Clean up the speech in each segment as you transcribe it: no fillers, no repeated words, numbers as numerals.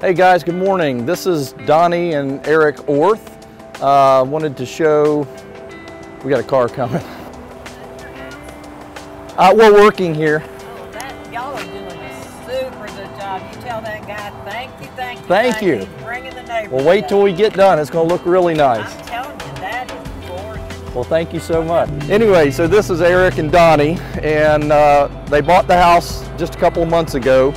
Hey guys, good morning. This is Donnie and Eric Orth. Wanted to show, we got a car coming. We're working here. Oh, y'all are doing a super good job. You tell that guy, thank you. Thank you. He's bringing the neighbors. Well, wait till we get done. It's going to look really nice. I'm telling you, that is gorgeous. Well, thank you so much. Anyway, so this is Eric and Donnie, and they bought the house just a couple of months ago.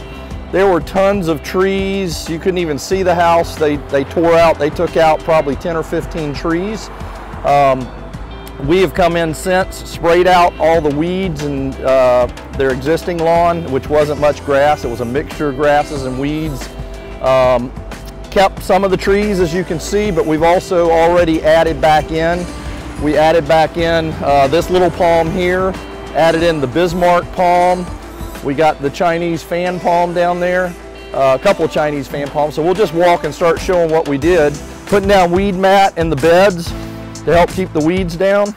There were tons of trees. You couldn't even see the house. They tore out, they took out probably 10 or 15 trees. We have come in since, sprayed out all the weeds and their existing lawn, which wasn't much grass. It was a mixture of grasses and weeds. Kept some of the trees, as you can see, but we've also already added back in. We added back in this little palm here, added in the Bismarck palm. We got the Chinese fan palm down there, a couple of Chinese fan palms. So we'll just walk and start showing what we did. Putting down weed mat in the beds to help keep the weeds down.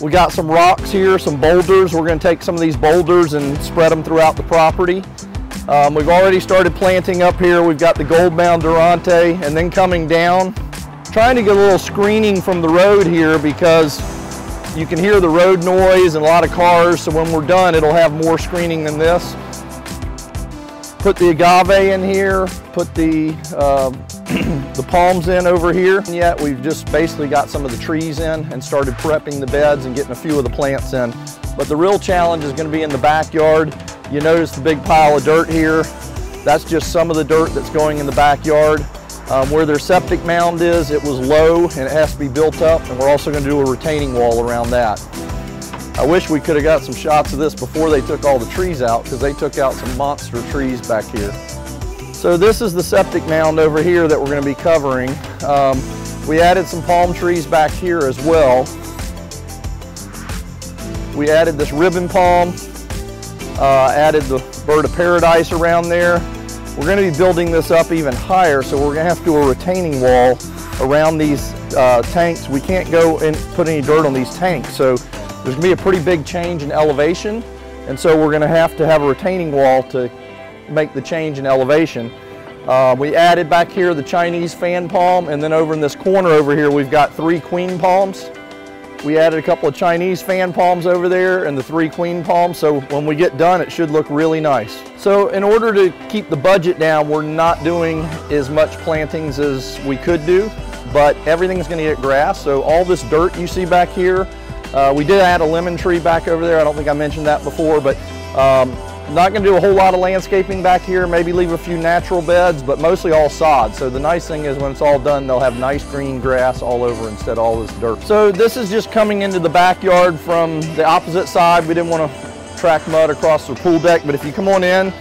We got some rocks here, some boulders. We're gonna take some of these boulders and spread them throughout the property. We've already started planting up here. We've got the gold mound Durante, and then coming down, trying to get a little screening from the road here because you can hear the road noise and a lot of cars, so when we're done, it'll have more screening than this. Put the agave in here, put the palms in over here. And yet we've just basically got some of the trees in and started prepping the beds and getting a few of the plants in. But the real challenge is going to be in the backyard. You notice the big pile of dirt here. That's just some of the dirt that's going in the backyard. Where their septic mound is, it was low and it has to be built up, and we're also going to do a retaining wall around that. I wish we could have got some shots of this before they took all the trees out, because they took out some monster trees back here. So this is the septic mound over here that we're going to be covering. We added some palm trees back here as well. We added this ribbon palm, added the bird of paradise around there. We're going to be building this up even higher, so we're going to have to do a retaining wall around these tanks. We can't go and put any dirt on these tanks, so there's going to be a pretty big change in elevation, and so we're going to have a retaining wall to make the change in elevation. We added back here the Chinese fan palm, and then over in this corner over here we've got 3 queen palms. We added a couple of Chinese fan palms over there and the 3 queen palms, so when we get done it should look really nice. So in order to keep the budget down, we're not doing as much plantings as we could do, but everything's going to get grass. So all this dirt you see back here, we did add a lemon tree back over there. I don't think I mentioned that before, but not going to do a whole lot of landscaping back here, maybe leave a few natural beds, but mostly all sod. So the nice thing is when it's all done, they'll have nice green grass all over instead of all this dirt. So this is just coming into the backyard from the opposite side. We didn't want to track mud across the pool deck, but if you come on in,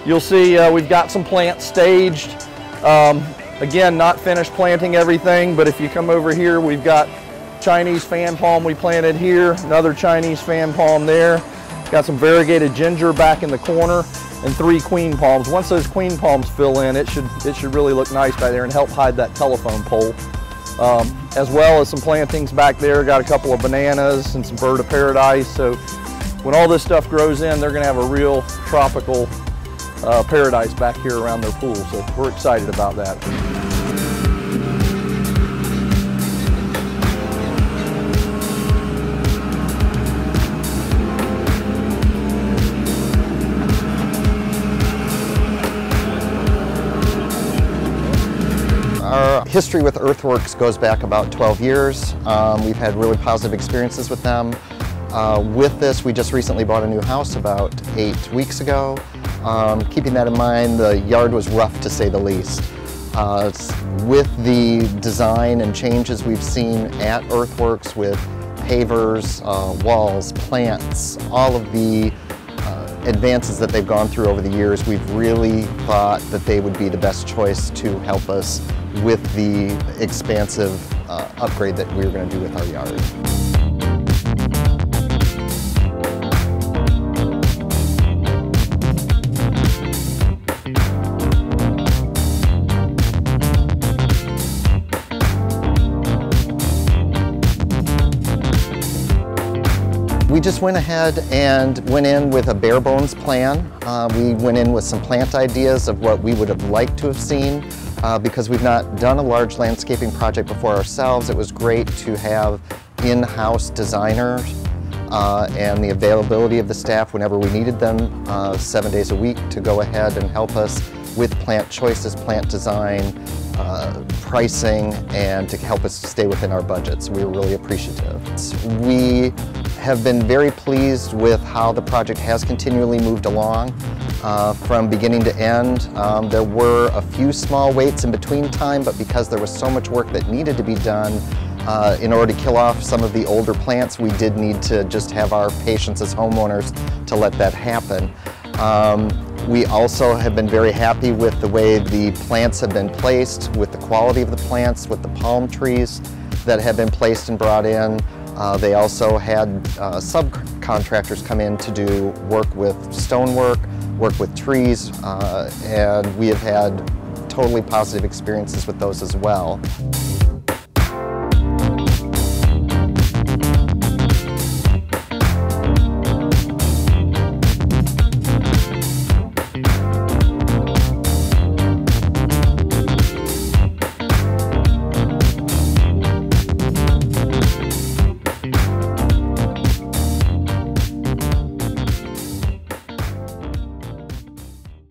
you'll see we've got some plants staged. Again, not finished planting everything, but if you come over here, we've got Chinese fan palm we planted here, another Chinese fan palm there. Got some variegated ginger back in the corner, and 3 queen palms. Once those queen palms fill in, it should really look nice back there and help hide that telephone pole. As well as some plantings back there. Got a couple of bananas and some bird of paradise. So when all this stuff grows in, they're going to have a real tropical paradise back here around their pool. So we're excited about that. Our history with Earthworks goes back about 12 years. We've had really positive experiences with them. With this, we just recently bought a new house about 8 weeks ago. Keeping that in mind, the yard was rough to say the least. With the design and changes we've seen at Earthworks with pavers, walls, plants, all of the advances that they've gone through over the years, we've really thought that they would be the best choice to help us with the expansive upgrade that we're going to do with our yard. We just went ahead and went in with a bare bones plan. We went in with some plant ideas of what we would have liked to have seen. Because we've not done a large landscaping project before ourselves, it was great to have in-house designers and the availability of the staff whenever we needed them 7 days a week to go ahead and help us with plant choices, plant design, pricing, and to help us stay within our budgets. We were really appreciative. We have been very pleased with how the project has continually moved along from beginning to end. There were a few small waits in between time, but because there was so much work that needed to be done in order to kill off some of the older plants, we did need to just have our patience as homeowners to let that happen. We also have been very happy with the way the plants have been placed, with the quality of the plants, with the palm trees that have been placed and brought in. They also had subcontractors come in to do work with stonework, work with trees, and we have had totally positive experiences with those as well.